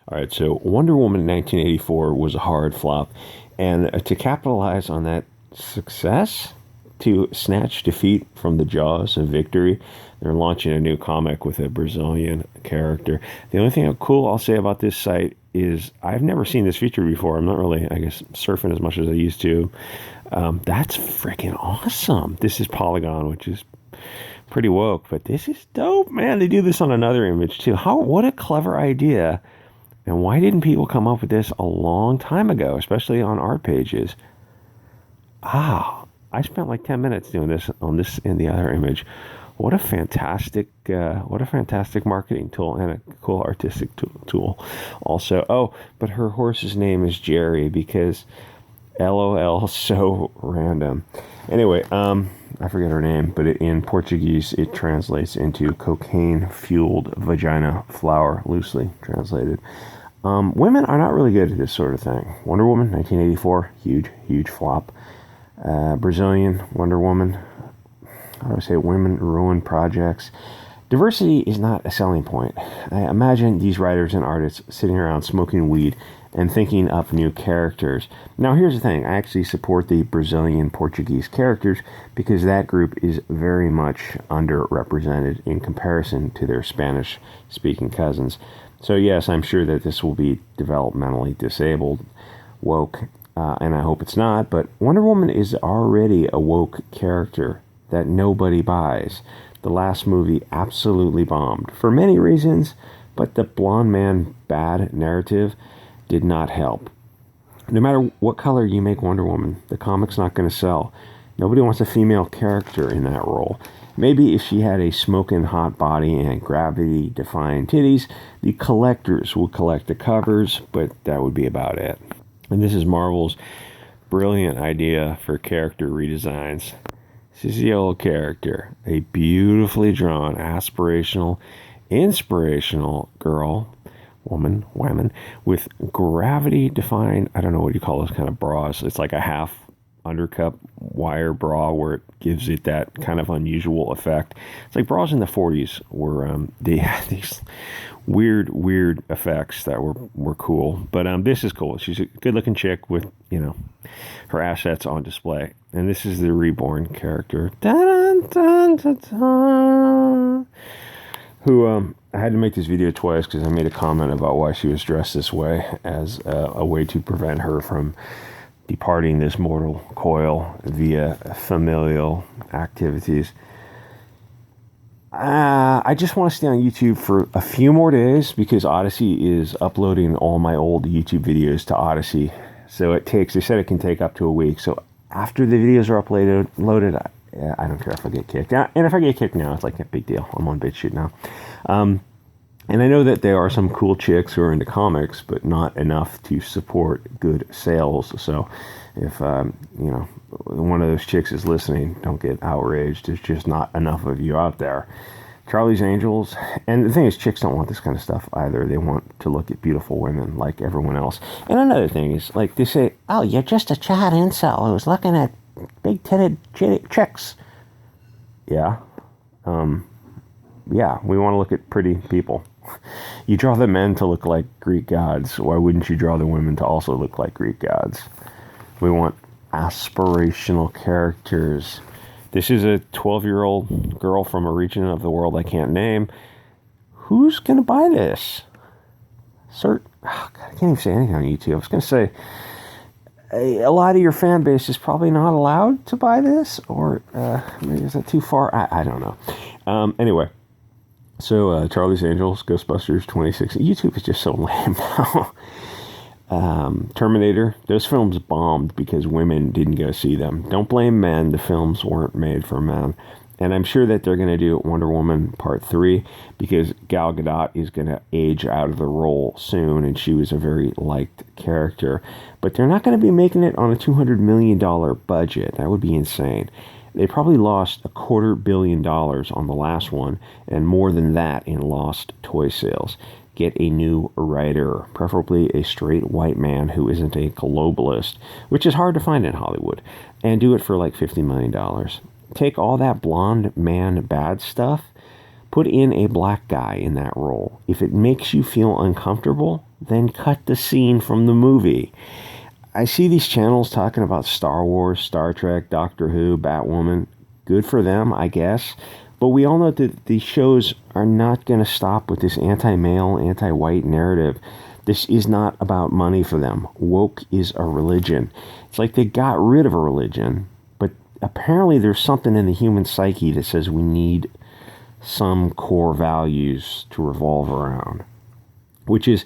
All right, so Wonder Woman 1984 was a hard flop, and to capitalize on that success, to snatch defeat from the jaws of victory, they're launching a new comic with a Brazilian character. The only thing cool I'll say about this site is I've never seen this feature before. I'm not really, I guess, surfing as much as I used to. That's freaking awesome. This is Polygon, which is pretty woke, but this is dope, man. They do this on another image too. What a clever idea. And why didn't people come up with this a long time ago, especially on art pages? I spent like 10 minutes doing this on this and the other image. What a fantastic marketing tool and a cool artistic tool. Also, but her horse's name is Jerry because LOL, so random. Anyway, I forget her name, but in Portuguese it translates into cocaine-fueled vagina flower, loosely translated. Women are not really good at this sort of thing. Wonder Woman, 1984, huge flop. Brazilian Wonder Woman, how do I say, women ruin projects. Diversity is not a selling point. I imagine these writers and artists sitting around smoking weed and thinking up new characters. Now, here's the thing. I actually support the Brazilian Portuguese characters because that group is very much underrepresented in comparison to their Spanish-speaking cousins. So, yes, I'm sure that this will be developmentally disabled, woke, and I hope it's not, but Wonder Woman is already a woke character that nobody buys. The last movie absolutely bombed for many reasons, but the blonde man bad narrative did not help. No matter what color you make Wonder Woman, the comic's not going to sell. Nobody wants a female character in that role. Maybe if she had a smoking hot body and gravity-defying titties, the collectors would collect the covers, but that would be about it. And this is Marvel's brilliant idea for character redesigns. This is the old character, a beautifully drawn, aspirational, inspirational girl, woman, with gravity-defying, I don't know what you call those kind of bras. It's like a half undercup wire bra where it gives it that kind of unusual effect. It's like bras in the 40s where they had these weird effects that were cool. But this is cool. She's a good-looking chick with, her assets on display. And this is the reborn character. Dun, dun, dun, dun, who I had to make this video twice because I made a comment about why she was dressed this way as a way to prevent her from departing this mortal coil via familial activities. I just want to stay on YouTube for a few more days because Odyssey is uploading all my old YouTube videos to Odyssey. So they said it can take up to a week. So after the videos are loaded, I don't care if I get kicked. And if I get kicked now, it's like a big deal. I'm on Bitchute now. And I know that there are some cool chicks who are into comics, but not enough to support good sales. So if, one of those chicks is listening, don't get outraged. There's just not enough of you out there. Charlie's Angels. And the thing is, chicks don't want this kind of stuff either. They want to look at beautiful women like everyone else. And another thing is, like, they say, oh, you're just a Chad incel who's looking at big-titted chicks. Yeah. Yeah, we want to look at pretty people. You draw the men to look like Greek gods. Why wouldn't you draw the women to also look like Greek gods? We want aspirational characters. This is a 12-year-old girl from a region of the world I can't name. Who's going to buy this? God, I can't even say anything on YouTube. I was going to say a lot of your fan base is probably not allowed to buy this, or maybe is that too far? I don't know. Anyway. So, Charlie's Angels, Ghostbusters 2016. YouTube is just so lame now. Terminator. Those films bombed because women didn't go see them. Don't blame men. The films weren't made for men. And I'm sure that they're going to do Wonder Woman Part 3 because Gal Gadot is going to age out of the role soon, and she was a very liked character. But they're not going to be making it on a $200 million budget. That would be insane. They probably lost $250 million on the last one, and more than that in lost toy sales. Get a new writer, preferably a straight white man who isn't a globalist, which is hard to find in Hollywood, and do it for like $50 million. Take all that blonde man bad stuff, Put in a black guy in that role. If it makes you feel uncomfortable, then cut the scene from the movie. I see these channels talking about Star Wars, Star Trek, Doctor Who, Batwoman. Good for them, I guess. But we all know that these shows are not going to stop with this anti-male, anti-white narrative. This is not about money for them. Woke is a religion. It's like they got rid of a religion, but apparently there's something in the human psyche that says we need some core values to revolve around. Which is,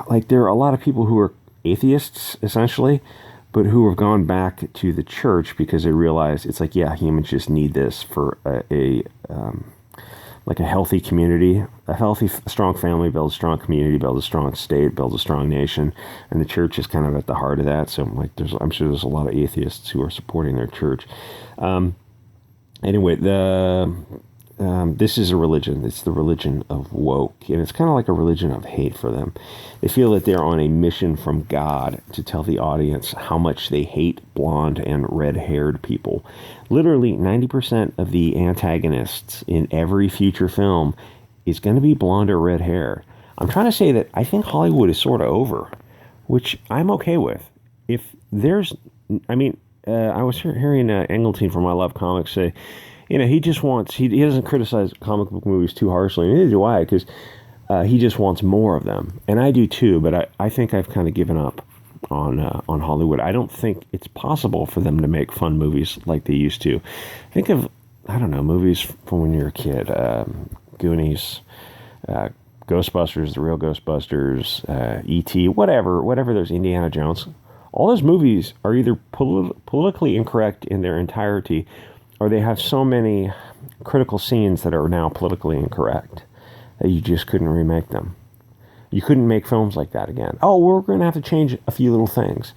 like, there are a lot of people who are atheists, essentially, but who have gone back to the church because they realize it's like, yeah, humans just need this for a healthy community. A healthy, strong family builds a strong community, builds a strong state, builds a strong nation, and the church is kind of at the heart of that. So, like, I'm sure there's a lot of atheists who are supporting their church. Anyway, this is a religion. It's the religion of woke, and it's kind of like a religion of hate for them. They feel that they're on a mission from God to tell the audience how much they hate blonde and red-haired people. Literally, 90% of the antagonists in every future film is going to be blonde or red hair. I'm trying to say that I think Hollywood is sort of over, which I'm okay with. If there's, I was hearing Engeltine from I Love Comics say, he just wants, he doesn't criticize comic book movies too harshly, and neither do I, because he just wants more of them. And I do too, but I think I've kind of given up on Hollywood. I don't think it's possible for them to make fun movies like they used to. Think of, I don't know, movies from when you're a kid. Goonies, Ghostbusters, The Real Ghostbusters, E.T., whatever, there's Indiana Jones. All those movies are either politically incorrect in their entirety, or they have so many critical scenes that are now politically incorrect that you just couldn't remake them. You couldn't make films like that again. Oh, we're going to have to change a few little things.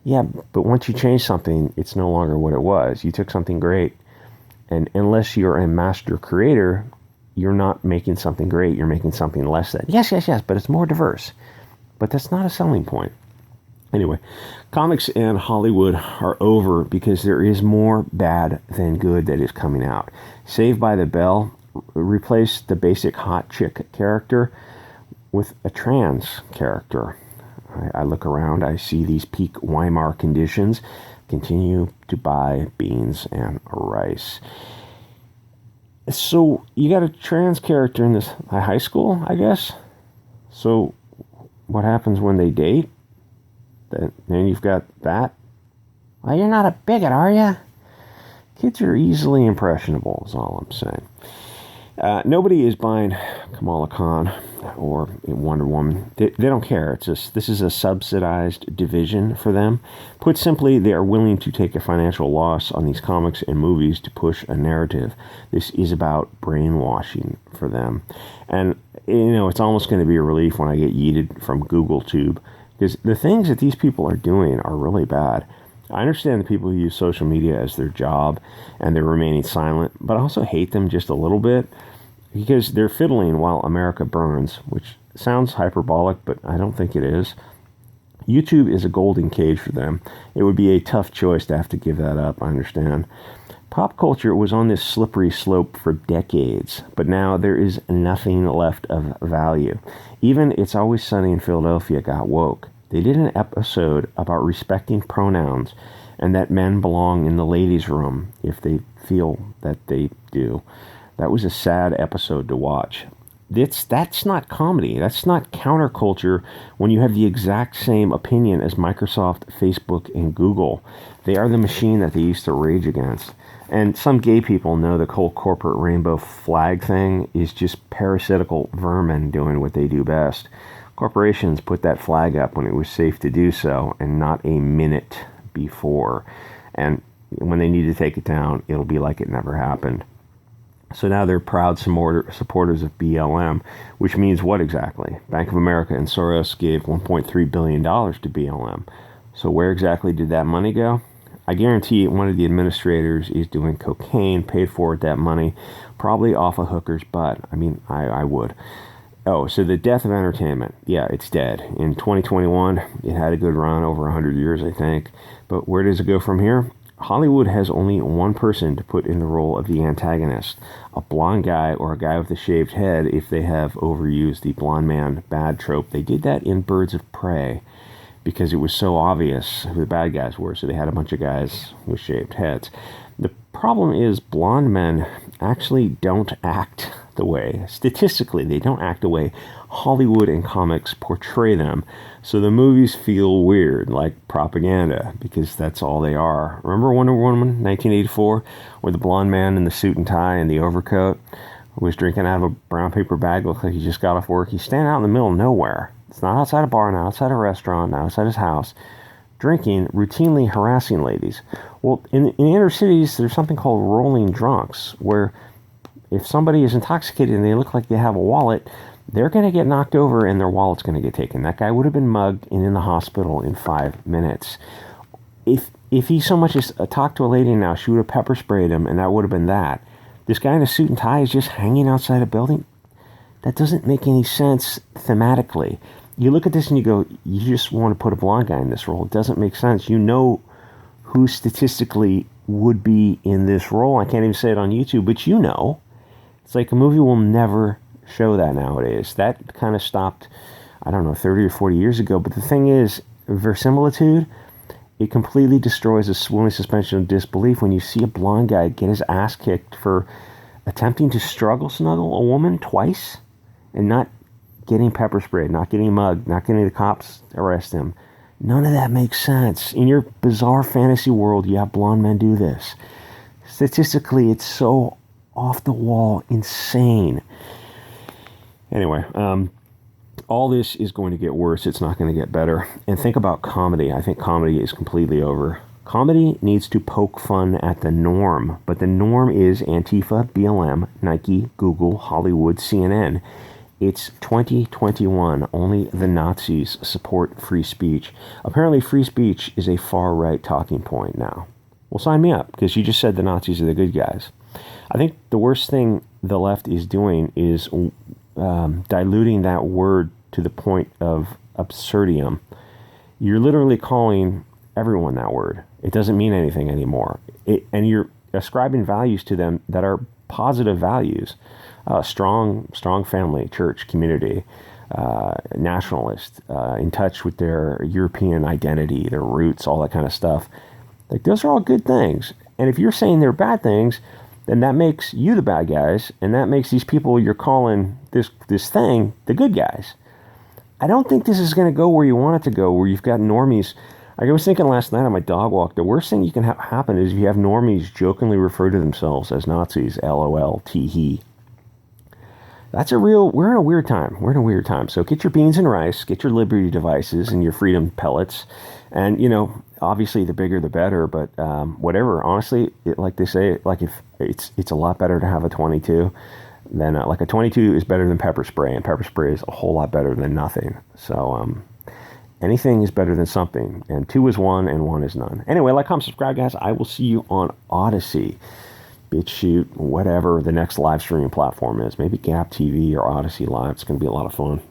Yeah, but once you change something, it's no longer what it was. You took something great, and unless you're a master creator, you're not making something great. You're making something less than. Yes, but it's more diverse. But that's not a selling point. Anyway, comics and Hollywood are over because there is more bad than good that is coming out. Saved by the Bell replaced the basic hot chick character with a trans character. I look around, I see these peak Weimar conditions. Continue to buy beans and rice. So you got a trans character in this high school, I guess? So what happens when they date? Then you've got that. Well, you're not a bigot, are you? Kids are easily impressionable, is all I'm saying. Nobody is buying Kamala Khan or Wonder Woman. They don't care. This is a subsidized division for them. Put simply, they are willing to take a financial loss on these comics and movies to push a narrative. This is about brainwashing for them. And, it's almost going to be a relief when I get yeeted from Google Tube, because the things that these people are doing are really bad. I understand the people who use social media as their job and they're remaining silent, but I also hate them just a little bit because they're fiddling while America burns, which sounds hyperbolic, but I don't think it is. YouTube is a golden cage for them. It would be a tough choice to have to give that up, I understand. Pop culture was on this slippery slope for decades, but now there is nothing left of value. Even It's Always Sunny in Philadelphia got woke. They did an episode about respecting pronouns and that men belong in the ladies' room if they feel that they do. That was a sad episode to watch. That's not comedy. That's not counterculture when you have the exact same opinion as Microsoft, Facebook, and Google. They are the machine that they used to rage against. And some gay people know the whole corporate rainbow flag thing is just parasitical vermin doing what they do best. Corporations put that flag up when it was safe to do so, and not a minute before. And when they need to take it down, it'll be like it never happened. So now they're proud supporters of BLM, which means what exactly? Bank of America and Soros gave $1.3 billion to BLM. So where exactly did that money go? I guarantee one of the administrators is doing cocaine, paid for with that money, probably off a hooker's butt. I would. Oh, so the death of entertainment. Yeah, it's dead. In 2021, it had a good run, over 100 years, I think. But where does it go from here? Hollywood has only one person to put in the role of the antagonist, a blonde guy or a guy with a shaved head if they have overused the blonde man bad trope. They did that in Birds of Prey because it was so obvious who the bad guys were, so they had a bunch of guys with shaved heads. The problem is blonde men actually don't act the way, statistically, they don't act the way Hollywood and comics portray them. So the movies feel weird, like propaganda, because that's all they are. Remember Wonder Woman 1984, where the blonde man in the suit and tie and the overcoat was drinking out of a brown paper bag, looked like he just got off work. He's standing out in the middle of nowhere. It's not outside a bar, not outside a restaurant, not outside his house, drinking, routinely harassing ladies. Well, in inner cities, there's something called rolling drunks, where if somebody is intoxicated and they look like they have a wallet, they're going to get knocked over and their wallet's going to get taken. That guy would have been mugged and in the hospital in 5 minutes. If he so much as talked to a lady now, she would have pepper sprayed him, and that would have been that. This guy in a suit and tie is just hanging outside a building. That doesn't make any sense thematically. You look at this and you go, you just want to put a blonde guy in this role. It doesn't make sense. You know who statistically would be in this role. I can't even say it on YouTube, but you know. It's like a movie will never show that nowadays. That kind of stopped, I don't know, 30 or 40 years ago. But the thing is, verisimilitude, it completely destroys the swooning suspension of disbelief when you see a blonde guy get his ass kicked for attempting to struggle snuggle a woman twice and not getting pepper sprayed, not getting mugged, not getting the cops arrest him. None of that makes sense. In your bizarre fantasy world, you have blonde men do this. Statistically, it's so off the wall, insane. Anyway, all this is going to get worse. It's not going to get better. And think about comedy. I think comedy is completely over. Comedy needs to poke fun at the norm, but the norm is Antifa, BLM, Nike, Google, Hollywood, CNN. It's 2021. Only the Nazis support free speech. Apparently, free speech is a far-right talking point now. Well, sign me up, because you just said the Nazis are the good guys. I think the worst thing the left is doing is diluting that word to the point of absurdium. You're literally calling everyone that word. It doesn't mean anything anymore. And you're ascribing values to them that are positive values. Strong family, church, community, nationalist, in touch with their European identity, their roots, all that kind of stuff. Like, those are all good things. And if you're saying they're bad things, then that makes you the bad guys, and that makes these people you're calling this thing the good guys. I don't think this is going to go where you want it to go, where you've got normies. I was thinking last night on my dog walk, the worst thing you can have happen is if you have normies jokingly refer to themselves as Nazis, LOL, tee-hee. We're in a weird time. We're in a weird time. So get your beans and rice, get your Liberty devices and your Freedom pellets. And, obviously the bigger the better, but whatever. Honestly, like they say, like if it's a lot better to have a 22 than like a 22 is better than pepper spray, and pepper spray is a whole lot better than nothing. So anything is better than something, and 2 is 1 and 1 is none. Anyway, like, comment, subscribe, guys. I will see you on Odyssey, Bitchute, whatever the next live streaming platform is. Maybe Gap TV or Odyssey Live. It's going to be a lot of fun.